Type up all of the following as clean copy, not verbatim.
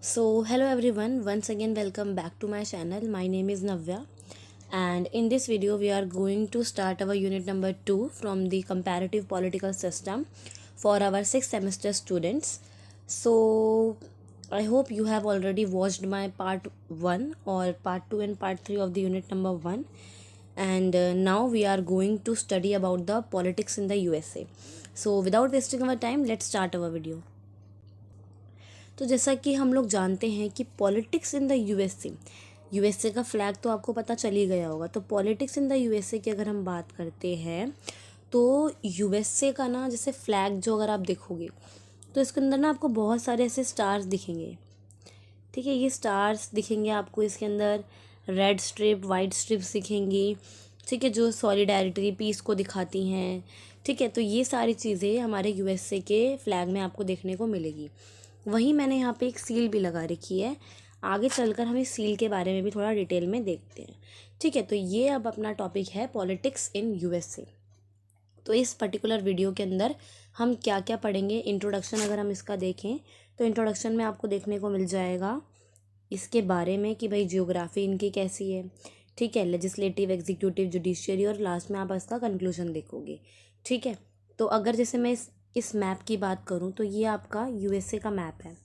Hello everyone, once again welcome back to my channel. My name is Navya, and in this video we are going to start our unit number 2 from the comparative political system for our 6th semester students. So I hope you have already watched my part 1 or part 2 and part 3 of the unit number 1, and now we are going to study about the politics in the USA. So without wasting our time, let's start our video. तो जैसा कि हम लोग जानते हैं कि politics in the USA का flag तो आपको पता चल ही गया होगा। तो पॉलिटिक्स इन द यूएसए की अगर हम बात करते हैं तो यूएसए का ना जैसे फ्लैग जो अगर आप देखोगे तो इसके अंदर ना आपको बहुत सारे ऐसे स्टार्स दिखेंगे। ठीक है, ये स्टार्स दिखेंगे आपको इसके अंदर, रेड स्ट्रिप वाइट स्ट्रिप्स दिखेंगी। ठीक है, जो सॉलिडारिटी पीस को दिखाती हैं। ठीक है, तो ये सारी चीज़ें हमारे यूएसए के फ्लैग में आपको देखने को मिलेगी। वहीं मैंने यहाँ पे एक सील भी लगा रखी है। आगे चलकर हम इस सील के बारे में भी थोड़ा डिटेल में देखते हैं। ठीक है, तो ये अब अपना टॉपिक है पॉलिटिक्स इन यूएसए। तो इस पर्टिकुलर वीडियो के अंदर हम क्या क्या पढ़ेंगे, इंट्रोडक्शन अगर हम इसका देखें तो इंट्रोडक्शन में आपको देखने को मिल जाएगा इसके बारे में कि भाई जियोग्राफी इनकी कैसी है। ठीक है, लेजिस्लेटिव, एग्जीक्यूटिव, जुडिशियरी, और लास्ट में आप इसका कंक्लूजन देखोगे। ठीक है, तो अगर जैसे मैं इस मैप की बात करूं तो ये आपका यूएसए का मैप है।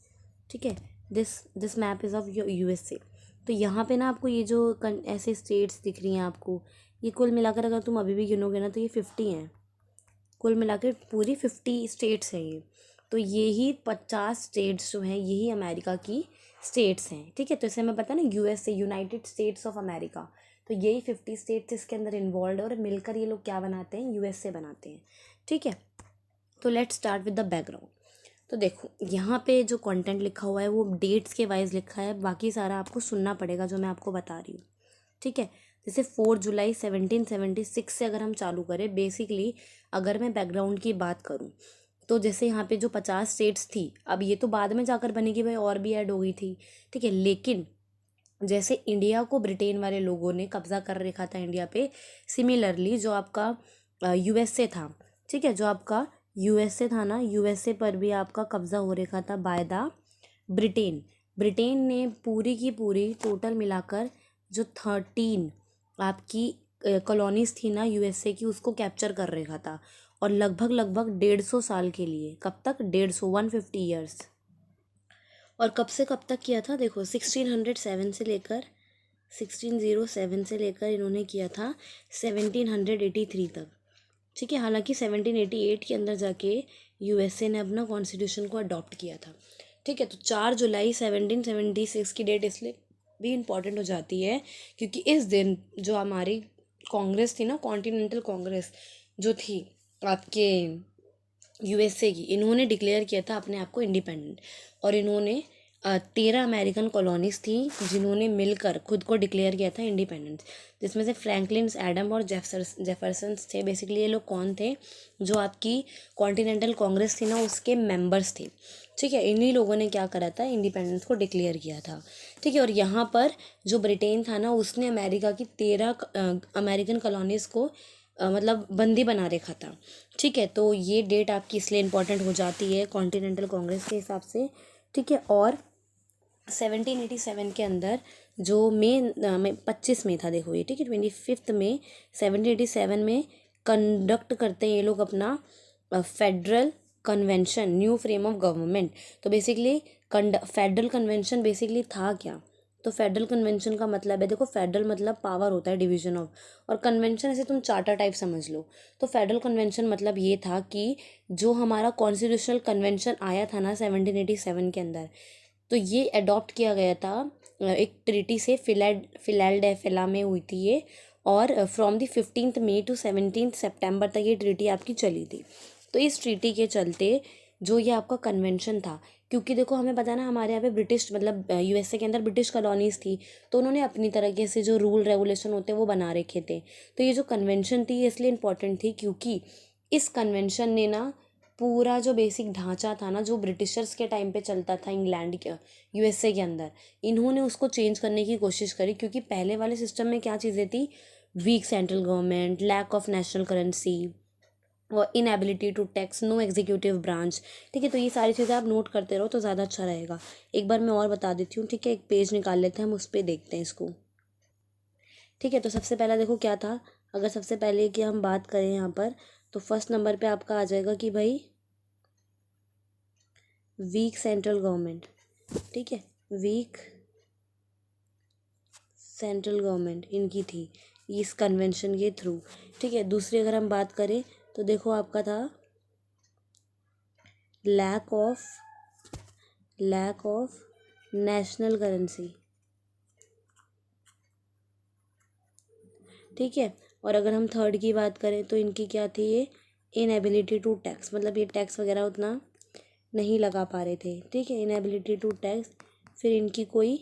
ठीक है, this map is of USA. तो यहाँ पे ना आपको ये जो ऐसे स्टेट्स दिख रही हैं आपको, ये कुल मिलाकर अगर तुम अभी भी गिनोगे ना तो ये 50 हैं। कुल मिलाकर पूरी 50 स्टेट्स हैं ये। तो ये ही 50 स्टेट्स जो हैं यही अमेरिका की स्टेट्स हैं। ठीक है, तो इसे हमें पता है ना, USA, United states of America. तो यही 50 स्टेट्स इसके अंदर इन्वॉल्व है और मिलकर ये लोग क्या बनाते हैं, यूएसए बनाते हैं। ठीक है, तो let's start with the background. तो देखो यहाँ पे जो कंटेंट लिखा हुआ है वो डेट्स के वाइज लिखा है, बाकी सारा आपको सुनना पड़ेगा जो मैं आपको बता रही हूँ। ठीक है, जैसे 4 जुलाई 1776 से अगर हम चालू करें, बेसिकली अगर मैं बैकग्राउंड की बात करूँ तो जैसे यहाँ पे जो 50 स्टेट्स थी, अब ये तो बाद में जाकर बनेगी भाई, और भी ऐड हो गई थी। ठीक है, लेकिन जैसे इंडिया को ब्रिटेन वाले लोगों ने कब्जा कर रखा था इंडिया पे, सिमिलरली जो आपका यूएसए था, ठीक है, जो आपका यूएसए था ना, यूएसए पर भी आपका कब्जा हो रखा था बाय द ब्रिटेन। ब्रिटेन ने पूरी की पूरी टोटल मिलाकर जो 13 आपकी कॉलोनीज थी ना यूएसए की, उसको कैप्चर कर रखा था। और लगभग लगभग 150 साल के लिए, कब तक, 150 ईयर्स। और कब से कब तक किया था, देखो 1607 से लेकर 1607 से लेकर इन्होंने किया था 1783 तक। ठीक है, हालांकि 1788 के अंदर जाके यूएसए ने अपना कॉन्स्टिट्यूशन को अडॉप्ट किया था। ठीक है, तो 4 जुलाई 1776 की डेट इसलिए भी इम्पॉर्टेंट हो जाती है क्योंकि इस दिन जो हमारी कांग्रेस थी ना, कॉन्टिनेंटल कांग्रेस जो थी आपके यूएसए की, इन्होंने डिक्लेयर किया था अपने आप को इंडिपेंडेंट। और इन्होंने 13 अमेरिकन कॉलोनीज थी जिन्होंने मिलकर खुद को डिक्लेयर किया था इंडिपेंडेंस, जिसमें से फ्रैंकलिन, एडम और जेफरसन्स थे। बेसिकली ये लोग कौन थे, जो आपकी कॉन्टिनेंटल कांग्रेस थी ना उसके मेंबर्स थे। ठीक है, इन्हीं लोगों ने क्या करा था, इंडिपेंडेंस को डिक्लेयर किया था। ठीक है, और यहाँ पर जो ब्रिटेन था ना, उसने अमेरिका की 13 अमेरिकन कॉलोनीज़ को मतलब बंदी बना रखा था। ठीक है, तो ये डेट आपकी इसलिए इम्पॉर्टेंट हो जाती है कॉन्टिनेंटल कांग्रेस के हिसाब से। ठीक है, और 1787 के अंदर जो मई 25 में था, देखो ये, ठीक है, 25 में 1787 में कंडक्ट करते हैं ये लोग अपना federal convention, new frame of government. तो बेसिकली फेडरल कन्वेंशन बेसिकली था क्या, तो फेडरल कन्वेंशन का मतलब है, देखो फेडरल मतलब पावर होता है, डिवीजन ऑफ, और कन्वेंशन ऐसे तुम चार्टर टाइप समझ लो। तो फेडरल कन्वेंशन मतलब ये था कि जो हमारा कॉन्स्टिट्यूशनल कन्वेंशन आया था ना 1787 के अंदर, तो ये अडॉप्ट किया गया था एक ट्रीटी से, फिलाडेल्फिया में हुई थी ये। और फ्रॉम द 15 मई टू 17 सितंबर तक ये ट्रीटी आपकी चली थी। तो इस ट्रीटी के चलते जो ये आपका कन्वेंशन था, क्योंकि देखो हमें पता है ना, हमारे यहाँ पे ब्रिटिश मतलब यूएसए के अंदर ब्रिटिश कॉलोनीज थी, तो उन्होंने अपनी तरीके से जो रूल रेगुलेशन होते हैं वो बना रखे थे। तो ये जो कन्वेंशन थी ये इसलिए इम्पोर्टेंट थी क्योंकि इस कन्वेंशन ने ना पूरा जो बेसिक ढांचा था ना, जो ब्रिटिशर्स के टाइम पे चलता था इंग्लैंड के, यूएसए के अंदर, इन्होंने उसको चेंज करने की कोशिश करी। क्योंकि पहले वाले सिस्टम में क्या चीज़ें थी, weak central government, lack of national currency, और inability to tax, no executive branch. ठीक है, तो ये सारी चीज़ें आप नोट करते रहो तो ज़्यादा अच्छा रहेगा। एक बार मैं और बता देती हूँ। ठीक है, एक पेज निकाल लेते हैं, हम उस पर देखते हैं इसको। ठीक है, तो सबसे पहला देखो क्या था। अगर सबसे पहले की हम बात करें यहाँ पर, तो फर्स्ट नंबर पे आपका आ जाएगा कि भाई वीक सेंट्रल गवर्नमेंट। ठीक है, वीक सेंट्रल गवर्नमेंट इनकी थी इस कन्वेंशन के थ्रू। ठीक है, दूसरी अगर हम बात करें तो देखो आपका था लैक ऑफ नेशनल करेंसी। ठीक है, और अगर हम थर्ड की बात करें तो इनकी क्या थी, ये इनएबिलिटी टू टैक्स, मतलब ये टैक्स वगैरह उतना नहीं लगा पा रहे थे। ठीक है, इनएबिलिटी टू टैक्स। फिर इनकी कोई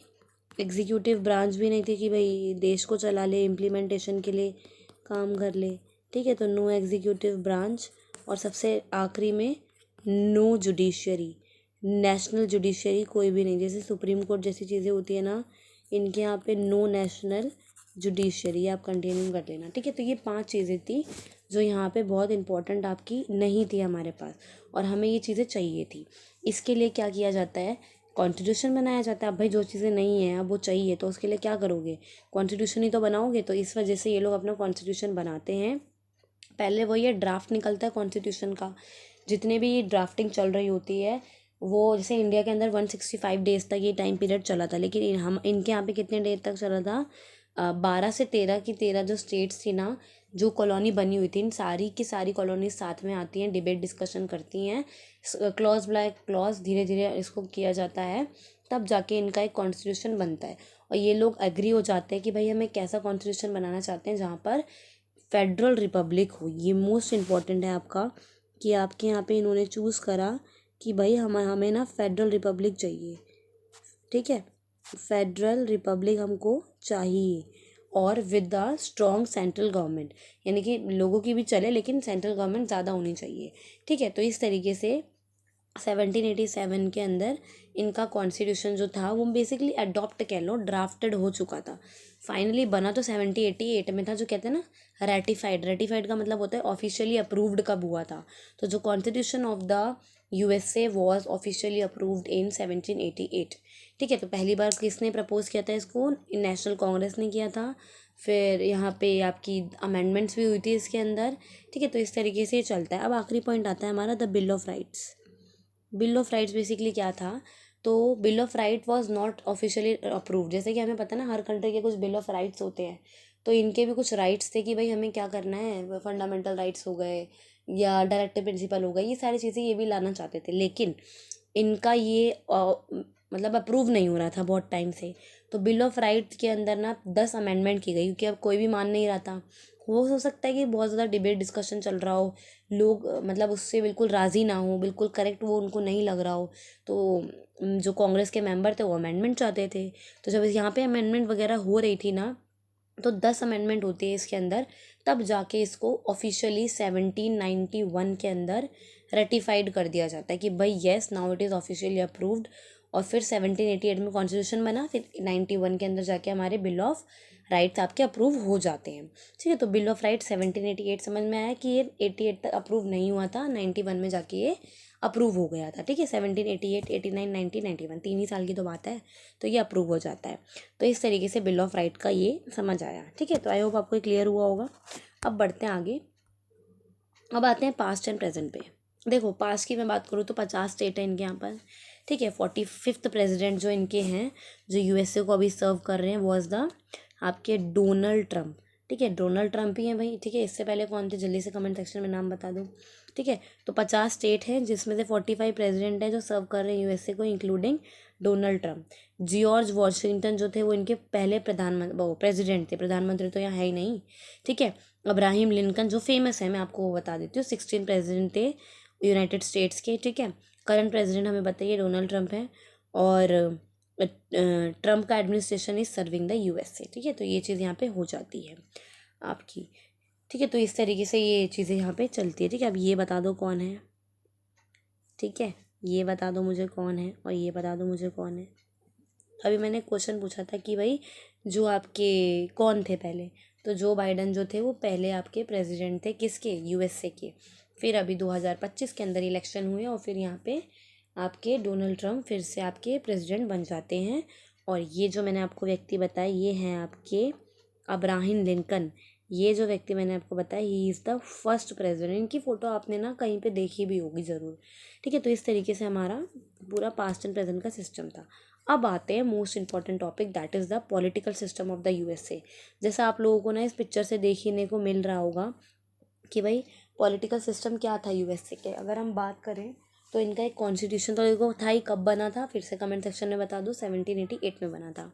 एग्जीक्यूटिव ब्रांच भी नहीं थी कि भाई देश को चला ले, इम्प्लीमेंटेशन के लिए काम कर ले। ठीक है, तो नो एग्जीक्यूटिव ब्रांच। और सबसे आखिरी में नो जुडिशरी, नेशनल जुडिशरी कोई भी नहीं। जैसे सुप्रीम कोर्ट जैसी चीज़ें होती है ना, इनके यहाँ पे नो नेशनल जुडिशरी, आप कंटिन्यू कर लेना। ठीक है, तो ये 5 चीज़ें थी जो यहाँ पे बहुत इंपॉर्टेंट आपकी नहीं थी हमारे पास, और हमें ये चीज़ें चाहिए थी। इसके लिए क्या किया जाता है, कॉन्स्टिट्यूशन बनाया जाता है। अब भाई जो चीज़ें नहीं हैं अब वो चाहिए, तो उसके लिए क्या करोगे, कॉन्स्टिट्यूशन ही तो बनाओगे। तो इस वजह से ये लोग अपना कॉन्स्टिट्यूशन बनाते हैं। पहले वो ये ड्राफ्ट निकलता है कॉन्स्टिट्यूशन का। जितने भी ड्राफ्टिंग चल रही होती है वो, जैसे इंडिया के अंदर 165 डेज तक ये टाइम पीरियड चला था, लेकिन हम इनके यहाँ पे कितने डेज तक चला था, 12 से 13 की 13 जो स्टेट्स थी ना, जो कॉलोनी बनी हुई थी, इन सारी की सारी कॉलोनी साथ में आती हैं, डिबेट डिस्कशन करती हैं, क्लॉज बाय क्लॉज धीरे धीरे इसको किया जाता है, तब जाके इनका एक कॉन्स्टिट्यूशन बनता है। और ये लोग एग्री हो जाते हैं कि भाई हम एक कैसा कॉन्स्टिट्यूशन बनाना चाहते हैं जहाँ पर फेडरल रिपब्लिक हो। ये मोस्ट इम्पॉर्टेंट है आपका, कि आपके यहाँ पे इन्होंने चूज़ करा कि भाई हमें ना फेडरल रिपब्लिक चाहिए। ठीक है, फेडरल रिपब्लिक हमको चाहिए, और with the strong central government, यानी कि लोगों की भी चले लेकिन सेंट्रल गवर्नमेंट ज़्यादा होनी चाहिए। ठीक है, तो इस तरीके से 1787 के अंदर इनका कॉन्स्टिट्यूशन जो था वो बेसिकली अडॉप्ट कह लो, ड्राफ्टेड हो चुका था। फाइनली बना तो 1788 में था, जो कहते हैं ना रेटिफाइड का मतलब होता है ऑफिशियली अप्रूव्ड कब हुआ था। तो जो constitution of the USA was officially approved in 1788। ठीक है, तो पहली बार किसने प्रपोज किया था इसको, नेशनल कांग्रेस ने किया था। फिर यहाँ पे आपकी अमेंडमेंट्स भी हुई थी इसके अंदर। ठीक है, तो इस तरीके से चलता है। अब आखिरी पॉइंट आता है हमारा, the bill of rights. Bill of rights basically क्या था, तो bill of right was not officially approved. जैसे कि हमें पता है ना, हर कंट्री के कुछ बिल ऑफ राइट्स होते हैं, तो इनके भी कुछ राइट्स थे कि भाई हमें क्या करना है, फंडामेंटल राइट्स हो गए या डायरेक्टिव प्रिंसिपल हो गए, ये सारी चीज़ें ये भी लाना चाहते थे, लेकिन इनका ये मतलब अप्रूव नहीं हो रहा था बहुत टाइम से। तो बिल ऑफ राइट्स के अंदर ना 10 अमेंडमेंट की गई, क्योंकि अब कोई भी मान नहीं रहा था। हो सकता है कि बहुत ज़्यादा डिबेट डिस्कशन चल रहा हो, लोग मतलब उससे बिल्कुल राज़ी ना हो, बिल्कुल करेक्ट वो उनको नहीं लग रहा हो, तो जो कांग्रेस के मेंबर थे वो अमेंडमेंट चाहते थे। तो जब यहाँ पे अमेंडमेंट वगैरह हो रही थी ना, तो 10 अमेंडमेंट होती है इसके अंदर, तब जाके इसको ऑफिशियली 1791 के अंदर रेटिफाइड कर दिया जाता है कि भाई yes now it is officially approved. और फिर 1788 में कॉन्स्टिट्यूशन बना, फिर 91 के अंदर जाके हमारे बिल ऑफ राइट्स आपके अप्रूव हो जाते हैं। ठीक है, तो बिल ऑफ राइट्स 1788 समझ में आया कि ये 88 तक अप्रूव नहीं हुआ था, 91 में जाके ये अप्रूव हो गया था। ठीक है, 1788, 89, 90, 91, 3 ही साल की तो बात है, तो ये अप्रूव हो जाता है। तो इस तरीके से बिल ऑफ राइट का ये समझ आया। ठीक है, तो आई होप आपको क्लियर हुआ होगा। अब बढ़ते हैं आगे। अब आते हैं पास्ट एंड प्रेजेंट पे। देखो पास्ट की मैं बात करूँ तो 50 स्टेट है इनके यहाँ पर। ठीक है, 45th प्रेसिडेंट जो इनके हैं, जो यूएसए को अभी सर्व कर रहे हैं, वॉज द आपके डोनाल्ड ट्रम्प। ठीक है, डोनाल्ड ट्रम्प ही हैं भाई। ठीक है, इससे पहले कौन थे जल्दी से कमेंट सेक्शन में नाम बता दो। ठीक है, तो 50 स्टेट हैं जिसमें से 45 प्रेसिडेंट हैं जो सर्व कर रहे हैं यूएसए को, including Donald Trump. George Washington जो थे वो इनके पहले प्रधानमंत्री प्रेसिडेंट थे, प्रधानमंत्री तो यहाँ है ही नहीं। ठीक है, अब्राहम लिंकन जो फेमस है, मैं आपको वो बता देती हूँ, 16 प्रेसिडेंट थे यूनाइटेड स्टेट्स के। ठीक है, करंट प्रेसिडेंट हमें बताइए डोनाल्ड ट्रम्प है, और ट्रम्प का administration is serving the USA. ठीक है, तो ये चीज़ यहाँ पे हो जाती है आपकी। ठीक है, तो इस तरीके से ये चीज़ें यहाँ पे चलती है। ठीक है, अब ये बता दो कौन है। ठीक है, ये बता दो मुझे कौन है, और ये बता दो मुझे कौन है। अभी मैंने क्वेश्चन पूछा था कि भाई जो आपके कौन थे पहले, तो जो बाइडन जो थे वो पहले आपके प्रेसिडेंट थे, किसके, यूएसए के। फिर अभी 2025 के अंदर इलेक्शन हुए और फिर यहाँ पे आपके डोनाल्ड ट्रम्प फिर से आपके प्रेसिडेंट बन जाते हैं। और ये जो मैंने आपको व्यक्ति बताया ये हैं आपके अब्राहम लिंकन। ये जो व्यक्ति मैंने आपको बताया he is the first president. इनकी फ़ोटो आपने ना कहीं पे देखी भी होगी ज़रूर। ठीक है, तो इस तरीके से हमारा पूरा पास्ट एंड प्रेजेंट का सिस्टम था। अब आते हैं most important topic, that is the political system of the USA. जैसा आप लोगों को ना इस पिक्चर से देखने को मिल रहा होगा कि भाई पॉलिटिकल सिस्टम क्या था यूएसए के। अगर हम बात करें तो इनका एक कॉन्स्टिट्यूशन तो देखो था ही, कब बना था फिर से कमेंट सेक्शन में बता दो, 1788 में बना था।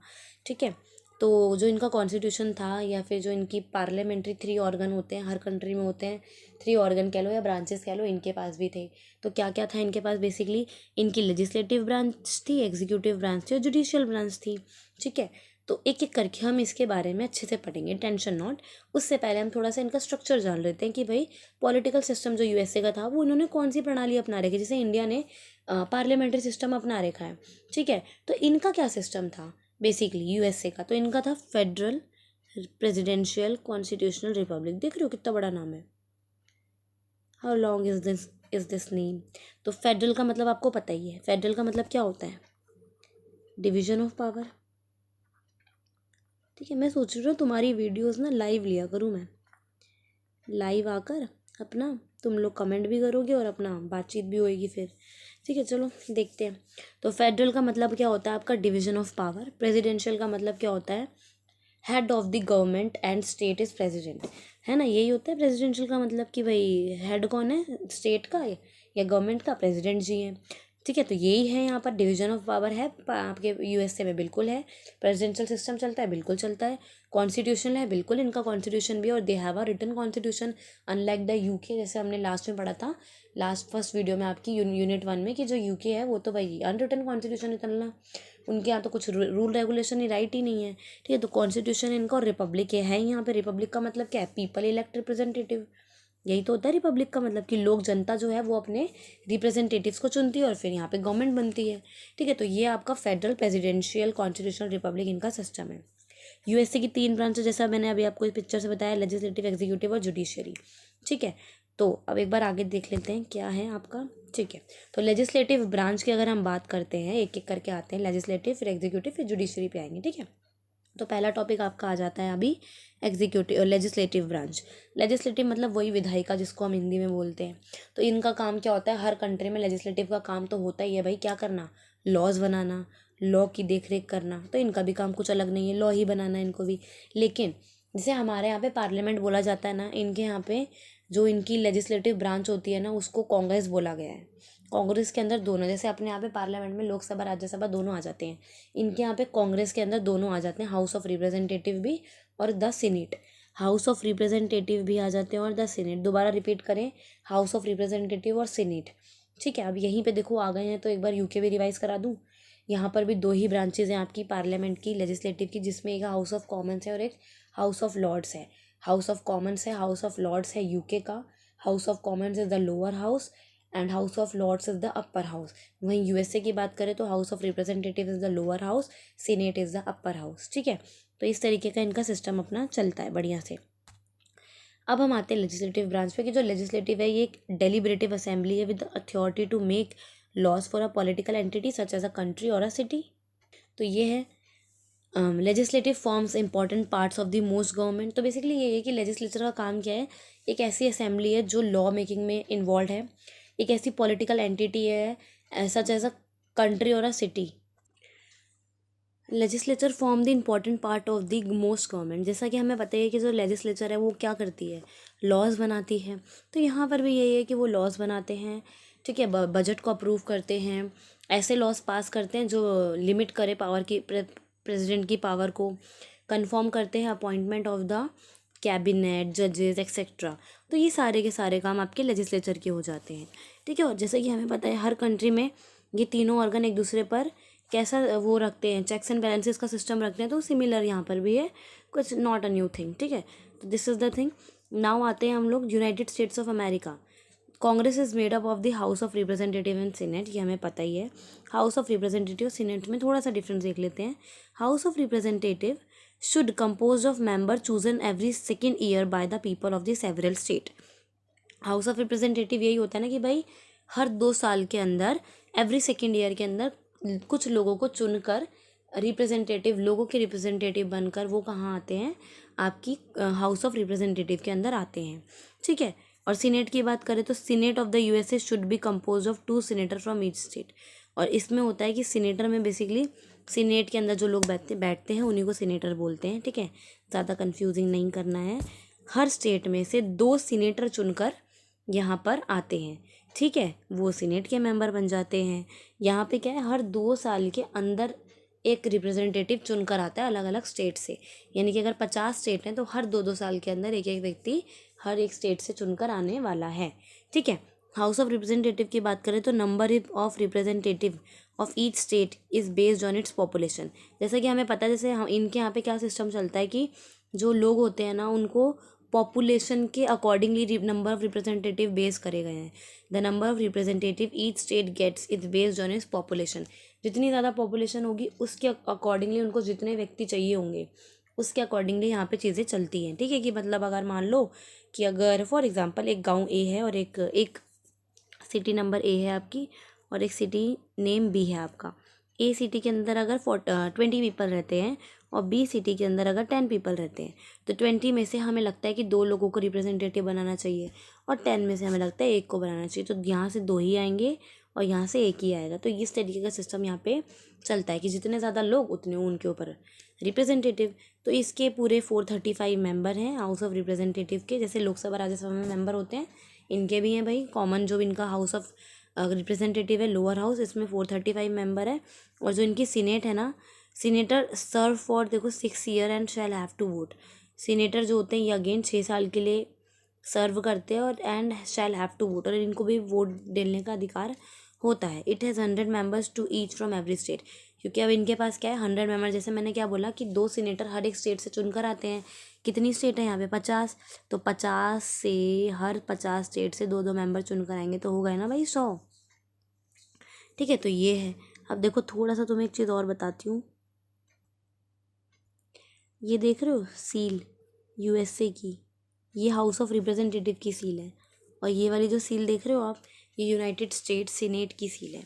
ठीक है, तो जो इनका कॉन्स्टिट्यूशन था या फिर जो इनकी पार्लियामेंट्री 3 ऑर्गन होते हैं, हर कंट्री में होते हैं 3 ऑर्गन कह लो या ब्रांचेस कह लो, इनके पास भी थे। तो क्या क्या था इनके पास, बेसिकली इनकी लेजिस्लेटिव ब्रांच थी, एग्जीक्यूटिव ब्रांच थी और जुडिशियल ब्रांच थी। ठीक है, तो एक एक करके हम इसके बारे में अच्छे से पढ़ेंगे, टेंशन नॉट। उससे पहले हम थोड़ा सा इनका स्ट्रक्चर जान लेते हैं कि भाई पॉलिटिकल सिस्टम जो यूएसए का था वो इन्होंने कौन सी प्रणाली अपना रखी। जैसे इंडिया ने पार्लियामेंट्री सिस्टम अपना रखा है। ठीक है, तो इनका क्या सिस्टम था बेसिकली यूएसए का, तो इनका था फेडरल प्रेसिडेंशियल कॉन्स्टिट्यूशनल रिपब्लिक। देख रहे हो कितना बड़ा नाम है, how long is this name. तो फेडरल का मतलब आपको पता ही है, फेडरल का मतलब क्या होता है, डिवीजन ऑफ पावर। ठीक है, मैं सोच रही हूँ तुम्हारी वीडियोस ना लाइव लिया करूँ मैं, लाइव आकर अपना तुम लोग कमेंट भी करोगे और अपना बातचीत भी होएगी फिर। ठीक है, चलो देखते हैं। तो फेडरल का मतलब क्या होता है आपका, डिवीजन ऑफ पावर। प्रेसिडेंशियल का मतलब क्या होता है, head of the government and state is president, है ना, यही होता है प्रेसिडेंशियल का मतलब कि भाई हेड कौन है स्टेट का या गवर्नमेंट का, प्रेसिडेंट जी हैं। ठीक है, तो यही है यहाँ पर डिवीजन ऑफ पावर है आपके यूएसए में, बिल्कुल है। प्रेसिडेंशियल सिस्टम चलता है, बिल्कुल चलता है। कॉन्स्टिट्यूशन है, बिल्कुल इनका कॉन्स्टिट्यूशन भी है और they have a written constitution unlike the UK. जैसे हमने लास्ट में पढ़ा था, फर्स्ट वीडियो में आपकी यूनिट 1 में, कि जो यूके है वो तो भाई अनरिटन कॉन्स्टिट्यूशन है, उनके यहाँ तो कुछ रूल रेगुलेशन ही राइट ही नहीं है। ठीक है, तो कॉन्स्टिट्यूशन इनका और रिपब्लिक है यहाँ पे। रिपब्लिक का मतलब क्या है, पीपल इलेक्ट रिप्रेजेंटेटिव, यही तो होता है रिपब्लिक का मतलब, कि लोग जनता जो है वो अपने रिप्रेजेंटेटिव्स को चुनती है और फिर यहाँ पे गवर्नमेंट बनती है। ठीक है, तो ये आपका फेडरल प्रेसिडेंशियल कॉन्स्टिट्यूशनल रिपब्लिक इनका सिस्टम है। यूएसए की 3 ब्रांच, जैसा मैंने अभी आपको इस पिक्चर से बताया, लेजिस्लेटिव, एग्जीक्यूटिव और जुडिशरी। ठीक है, तो अब एक बार आगे देख लेते हैं क्या है आपका। ठीक है, तो लेजिस्लेटिव ब्रांच की अगर हम बात करते हैं, एक एक करके आते हैं, लेजिस्लेटिव फिर एग्जीक्यूटिव फिर जुडिशरी पे आएंगे। ठीक है, तो पहला टॉपिक आपका आ जाता है अभी एग्जीक्यूटिव लेजिस्लेटिव ब्रांच। लेजिस्लेटिव मतलब वही विधायिका जिसको हम हिंदी में बोलते हैं। तो इनका काम क्या होता है, हर कंट्री में लेजिस्लेटिव का काम तो होता ही है भाई, क्या करना, लॉज बनाना, लॉ की देख रेख करना। तो इनका भी काम कुछ अलग नहीं है, लॉ ही बनाना है इनको भी। लेकिन जैसे हमारे यहाँ पे पार्लियामेंट बोला जाता है ना, इनके यहाँ पे जो इनकी लेजिस्लेटिव ब्रांच होती है ना उसको कांग्रेस बोला गया है। कांग्रेस के अंदर दोनों, जैसे अपने यहाँ पे पार्लियामेंट में लोकसभा राज्यसभा दोनों आ जाते हैं, इनके यहाँ पे कांग्रेस के अंदर दोनों आ जाते हैं, हाउस ऑफ रिप्रेजेंटेटिव भी और the senate. House of representative भी आ जाते हैं और द सीनेट, दोबारा रिपीट करें, हाउस ऑफ रिप्रेजेंटेटिव और सीनेट। ठीक है, अब यहीं पे देखो आ गए हैं, तो एक बार यूके भी रिवाइज करा दूँ। यहाँ पर भी 2 ही ब्रांचेज हैं आपकी पार्लियामेंट की, लेजिस्लेटिव की, जिसमें एक हाउस ऑफ कॉमन्स है और एक हाउस ऑफ लॉर्ड्स है। हाउस ऑफ कॉमन्स है, हाउस ऑफ लॉर्ड्स है यूके का। House of Commons is the lower house and House of Lords is the upper house. वहीं यूएसए की बात करें तो House of Representative is the lower house, Senate is the upper house. ठीक है, तो इस तरीके का इनका सिस्टम अपना चलता है बढ़िया से। अब हम आते हैं लेजिस्लेटिव ब्रांच पे, कि जो लेजिस्लेटिव है ये एक डेलिब्रेटिव असेंबली है with authority to make laws for a political entity such as a country और अ सिटी। तो ये है legislative forms important parts of the most government. तो बेसिकली ये है कि लेजिस्लेचर का काम क्या है, एक ऐसी असेंबली है जो लॉ मेकिंग में इन्वॉल्व है, एक ऐसी पॉलिटिकल एंटिटी है सच एज अ कंट्री और a city. Legislature form the important part of the most government. जैसा कि हमें पता है कि जो लेजिस्लेचर है वो क्या करती है, लॉज बनाती है। तो यहाँ पर भी यही है कि वो लॉज बनाते हैं। ठीक है, बजट को अप्रूव करते हैं, ऐसे लॉज पास करते हैं जो लिमिट करे पावर की, प्रेसिडेंट की पावर को, कंफर्म करते हैं अपॉइंटमेंट ऑफ द कैबिनेट, जजेस एक्सेट्रा। तो ये सारे के सारे काम आपके लेजिस्लेचर के हो जाते हैं। ठीक है, और जैसे कि हमें पता है हर कंट्री में ये तीनों ऑर्गन एक दूसरे पर कैसा वो रखते हैं, चेक्स एंड बैलेंसेस का सिस्टम रखते हैं, तो सिमिलर यहाँ पर भी है, कुछ नॉट अ न्यू थिंग। ठीक है, तो this is the thing. Now आते हैं हम लोग United states of America. Congress is made up of the house of representative and senate, ये हमें पता ही है। हाउस ऑफ रिप्रेजेंटेटिव सीनेट में थोड़ा सा डिफरेंस देख लेते हैं। House of representative should compose of member chosen every second year by the people of the several state. House of representative यही होता है ना कि भाई हर 2 साल के अंदर, एवरी सेकेंड ईयर के अंदर कुछ लोगों को चुनकर रिप्रेजेंटेटिव, लोगों के रिप्रेजेंटेटिव बनकर वो कहाँ आते हैं, आपकी हाउस ऑफ रिप्रेजेंटेटिव के अंदर आते हैं। ठीक है। और सीनेट की बात करें तो senate of the USA should be compose of 2 senator from each state. और इसमें होता है कि सीनेटर में बेसिकली सीनेट के अंदर जो लोग बैठते हैं उन्हीं को सीनेटर बोलते हैं। ठीक है, ज़्यादा कंफ्यूजिंग नहीं करना है। हर स्टेट में से 2 सीनेटर चुनकर यहाँ पर आते हैं। ठीक है, वो सीनेट के मेंबर बन जाते हैं। यहाँ पे क्या है, हर 2 साल के अंदर एक रिप्रेजेंटेटिव चुनकर आता है अलग अलग स्टेट से। यानी कि अगर 50 स्टेट हैं तो हर 2-2 साल के अंदर एक एक व्यक्ति हर एक स्टेट से चुनकर आने वाला है। ठीक है। हाउस ऑफ रिप्रेजेंटेटिव की बात करें तो number of representative of each state is based on its population. जैसा कि हमें पता है, जैसे हम इनके यहाँ पे क्या सिस्टम चलता है कि जो लोग होते हैं ना उनको पॉपुलेशन के accordingly number of representative base करे गए हैं। The number of representative each state gets is based on its population. जितनी ज़्यादा पॉपुलेशन होगी उसके अकॉर्डिंगली उनको जितने व्यक्ति चाहिए होंगे उसके अकॉर्डिंगली यहाँ पे चीज़ें चलती हैं। ठीक है, कि मतलब अगर मान लो कि अगर फॉर एग्जांपल एक गांव ए है और एक सिटी नंबर ए है आपकी और एक सिटी नेम बी है आपका। ए सिटी के अंदर अगर 20 पीपल रहते हैं और बी सिटी के अंदर अगर 10 पीपल रहते हैं तो 20 में से हमें लगता है कि 2 लोगों को रिप्रेजेंटेटिव बनाना चाहिए और 10 में से हमें लगता है 1 को बनाना चाहिए। तो यहाँ से 2 ही आएंगे और यहाँ से 1 ही आएगा। तो इस तरीके का सिस्टम यहाँ पे चलता है कि जितने ज़्यादा लोग उतने उनके ऊपर रिप्रेजेंटेटिव। तो इसके पूरे 435 मेंबर हैं हाउस ऑफ रिप्रेजेंटेटिव के। जैसे लोकसभा राज्यसभा में मेंबर होते हैं, इनके भी हैं भाई कॉमन। जो इनका हाउस ऑफ रिप्रेजेंटेटिव है लोअर हाउस, इसमें 435 मेंबर है। और जो इनकी सीनेट है ना, सीनेटर सर्व फॉर देखो 6 year and shall have to vote. Senator जो होते हैं ये अगेन 6 साल के लिए सर्व करते हैं और and shall have to vote, और इनको भी वोट देने का अधिकार होता है। It has 100 members two each from every state. क्योंकि अब इनके पास क्या है 100 मेंबर। जैसे मैंने क्या बोला कि 2 सीनेटर हर एक स्टेट से चुनकर आते हैं। कितनी स्टेट है यहाँ पे 50। तो 50 से हर 50 स्टेट से 2-2 मेंबर चुनकर आएंगे तो हो गए ना भाई 100। ठीक है, तो ये है। अब देखो थोड़ा सा तुम्हें एक चीज़ और बताती हूँ। ये देख रहे हो सील यूएसए की, ये हाउस ऑफ रिप्रेजेंटेटिव की सील है। और ये वाली जो सील देख रहे हो आप, ये यूनाइटेड स्टेट्स सीनेट की सील है।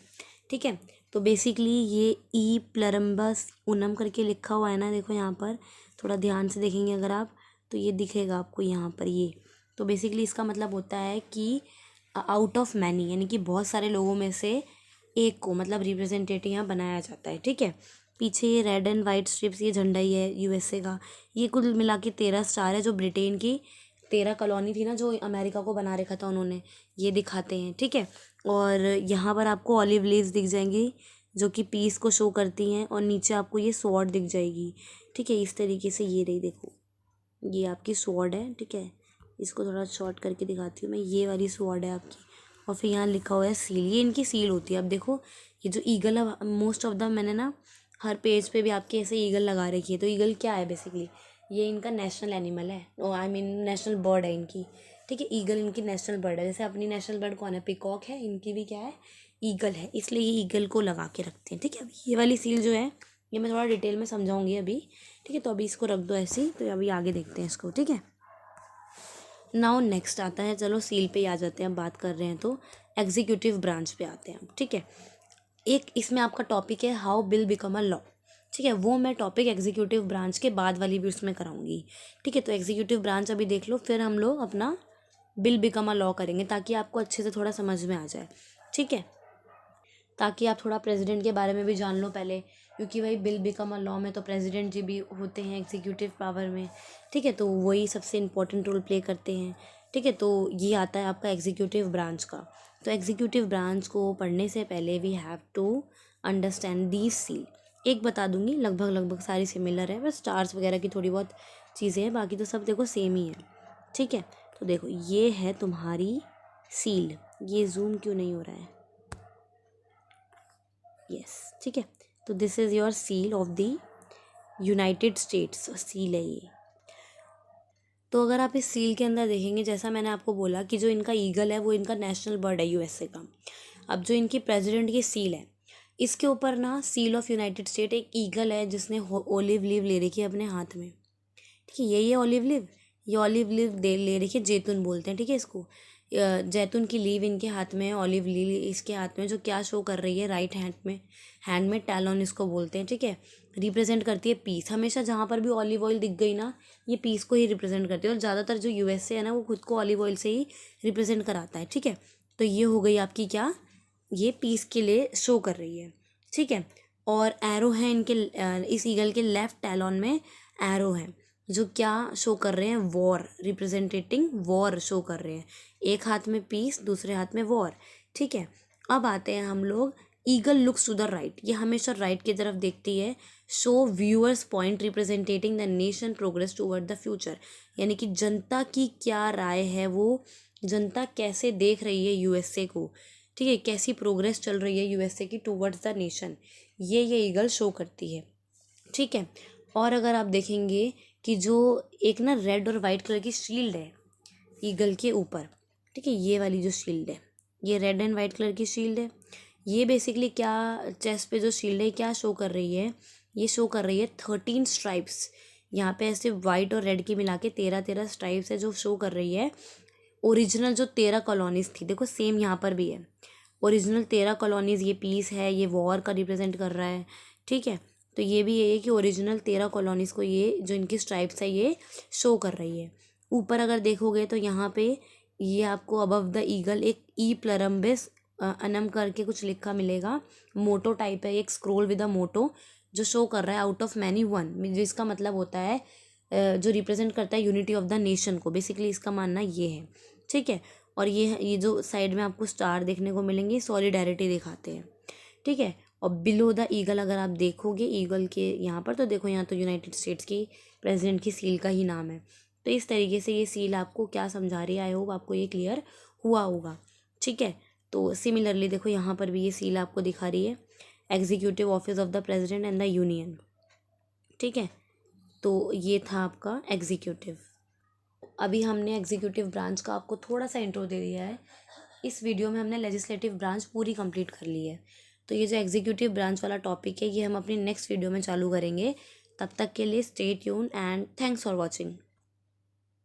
ठीक है, तो बेसिकली ये ई प्लरम्बस उनम करके लिखा हुआ है ना, देखो यहाँ पर थोड़ा ध्यान से देखेंगे अगर आप तो ये दिखेगा आपको यहाँ पर ये। तो बेसिकली इसका मतलब होता है कि आउट ऑफ मैनी, यानी कि बहुत सारे लोगों में से एक को मतलब रिप्रेजेंटेटिव यहाँ बनाया जाता है। ठीक है, पीछे ये रेड एंड वाइट स्ट्रिप्स, ये झंडा ही है यूएसए का। ये कुल मिला के 13 स्टार है, जो ब्रिटेन की 13 कॉलोनी थी ना जो अमेरिका को बना रखा था उन्होंने, ये दिखाते हैं। ठीक है, और यहाँ पर आपको ऑलिव लीव्स दिख जाएंगी जो कि पीस को शो करती हैं, और नीचे आपको ये स्वॉर्ड दिख जाएगी। ठीक है, इस तरीके से ये रही, देखो ये आपकी स्वॉर्ड है। ठीक है, इसको थोड़ा शॉर्ट करके दिखाती हूँ मैं, ये वाली स्वॉर्ड है आपकी। और फिर यहाँ लिखा हुआ है सील, ये इनकी सील होती है। अब देखो ये जो ईगल है, मोस्ट ऑफ द मैंने ना हर पेज पे भी आपके ऐसे ईगल लगा रखी है। तो ईगल क्या है बेसिकली, ये इनका नेशनल एनिमल है, आई मीन नेशनल बर्ड है इनकी। ठीक है, ईगल इनकी नेशनल बर्ड है। जैसे अपनी नेशनल बर्ड कौन है, पिकॉक है, इनकी भी क्या है ईगल है, इसलिए ये ईगल को लगा के रखते हैं। ठीक है, अब ये वाली सील जो है ये मैं थोड़ा डिटेल में समझाऊंगी अभी। ठीक है, तो अभी इसको रख दो ऐसे ही, तो अभी आगे देखते हैं इसको। ठीक है, नाउ नेक्स्ट आता है, चलो सील पे ही आ जाते हैं, अब बात कर रहे हैं तो एग्जीक्यूटिव ब्रांच पे आते हैं। ठीक है, एक इसमें आपका टॉपिक है how bill become a law. ठीक है, वो मैं टॉपिक एग्जीक्यूटिव ब्रांच के बाद वाली भी उसमें कराऊंगी। ठीक है, तो एग्जीक्यूटिव ब्रांच अभी देख लो, फिर हम लोग अपना बिल बिकम अ लॉ करेंगे ताकि आपको अच्छे से थोड़ा समझ में आ जाए। ठीक है, ताकि आप थोड़ा प्रेसिडेंट के बारे में भी जान लो पहले, क्योंकि भाई बिल बिकम अ लॉ में तो प्रेसिडेंट जी भी होते हैं एग्जीक्यूटिव पावर में। ठीक है, तो वही सबसे इम्पोर्टेंट रोल प्ले करते हैं। ठीक है, तो ये आता है आपका एग्जीक्यूटिव ब्रांच का। तो एग्जीक्यूटिव ब्रांच को पढ़ने से पहले we have to understand these seal. एक बता दूंगी, लगभग लगभग सारी सिमिलर है, बस स्टार्स वगैरह की थोड़ी बहुत चीज़ें हैं, बाकी तो सब देखो सेम ही है। ठीक है, तो देखो ये है तुम्हारी सील। ये जूम क्यों नहीं हो रहा है, यस। ठीक है, तो this is your seal of the United states, seal है ये। तो अगर आप इस सील के अंदर देखेंगे, जैसा मैंने आपको बोला कि जो इनका ईगल है वो इनका नेशनल बर्ड है यूएसए का। अब जो इनकी प्रेसिडेंट की सील है, इसके ऊपर ना सील ऑफ यूनाइटेड स्टेट एक ईगल है जिसने ओलिव लीव ले रखी है अपने हाथ में। ठीक है, यही है ऑलिव लीव, ये ऑलिव लीव ले रखी है, जैतून बोलते हैं। ठीक है, इसको जैतून की लीव इनके हाथ में है, ऑलिव लीव इसके हाथ में, जो क्या शो कर रही है राइट हैंड में टैलोन इसको बोलते हैं, ठीक है। रिप्रेजेंट करती है पीस। हमेशा जहाँ पर भी ऑलिव ऑयल दिख गई ना, ये पीस को ही रिप्रेजेंट करती है, और ज़्यादातर जो यूएसए है ना वो खुद को ऑलिव ऑयल से ही रिप्रेजेंट कराता है, ठीक है। तो ये हो गई आपकी क्या, ये पीस के लिए शो कर रही है, ठीक है। और एरो है इनके, इस ईगल के लेफ्ट टैलोन में एरो है, जो क्या शो कर रहे हैं, वॉर, रिप्रेजेंटेटिंग वॉर शो कर रहे हैं। एक हाथ में पीस, दूसरे हाथ में वॉर, ठीक है। अब आते हैं हम लोग, eagle looks to the right, ये हमेशा राइट की तरफ देखती है। Show viewers point representing the nation progress toward the future, यानी कि जनता की क्या राय है, वो जनता कैसे देख रही है यूएसए को, ठीक है, कैसी प्रोग्रेस चल रही है यूएसए की टूवर्ड्स द नेशन, ये ईगल शो करती है, ठीक है। और अगर आप देखेंगे कि जो एक ना रेड और वाइट कलर की शील्ड है ईगल के ऊपर, ठीक है, ये वाली जो शील्ड है, ये रेड एंड वाइट कलर की शील्ड है। ये बेसिकली क्या, चेस्ट पे जो शील्ड है क्या शो कर रही है, ये शो कर रही है 13 स्ट्राइप्स। यहाँ पे ऐसे वाइट और रेड की मिला के 13 स्ट्राइप्स है, जो शो कर रही है ओरिजिनल जो 13 कॉलोनीज थी। देखो सेम यहाँ पर भी है, ओरिजिनल 13 कॉलोनीज, ये पीस है, ये वॉर का रिप्रेजेंट कर रहा है, ठीक है। तो ये भी यही है कि ओरिजिनल 13 कॉलोनीज को ये जो इनकी स्ट्राइप्स है ये शो कर रही है। ऊपर अगर देखोगे तो यहाँ पे ये आपको अबव द ईगल एक ई प्लरम्बिस अनम करके कुछ लिखा मिलेगा, मोटो टाइप है, एक स्क्रोल विद अ मोटो जो शो कर रहा है आउट ऑफ मैनी वन, जिसका मतलब होता है जो रिप्रेजेंट करता है यूनिटी ऑफ द नेशन को, बेसिकली इसका मानना ये है, ठीक है। और ये जो साइड में आपको स्टार देखने को मिलेंगे, सॉलिडेरिटी दिखाते हैं, ठीक है। और बिलो द ईगल अगर आप देखोगे ईगल के यहाँ पर, तो देखो यहाँ तो यूनाइटेड स्टेट्स की प्रेसिडेंट की सील का ही नाम है। तो इस तरीके से ये सील आपको क्या समझा रही है, आई होप आपको ये क्लियर हुआ होगा, ठीक है। तो सिमिलरली देखो यहाँ पर भी ये सील आपको दिखा रही है, executive office of the president and the union, ठीक है। तो ये था आपका एग्जीक्यूटिव। अभी हमने एग्जीक्यूटिव ब्रांच का आपको थोड़ा सा इंट्रो दे दिया है, इस वीडियो में हमने लेजिस्लेटिव ब्रांच पूरी कंप्लीट कर ली है। तो ये जो एग्जीक्यूटिव ब्रांच वाला टॉपिक है ये हम अपनी नेक्स्ट वीडियो में चालू करेंगे। तब तक के लिए stay tune and thanks for watching.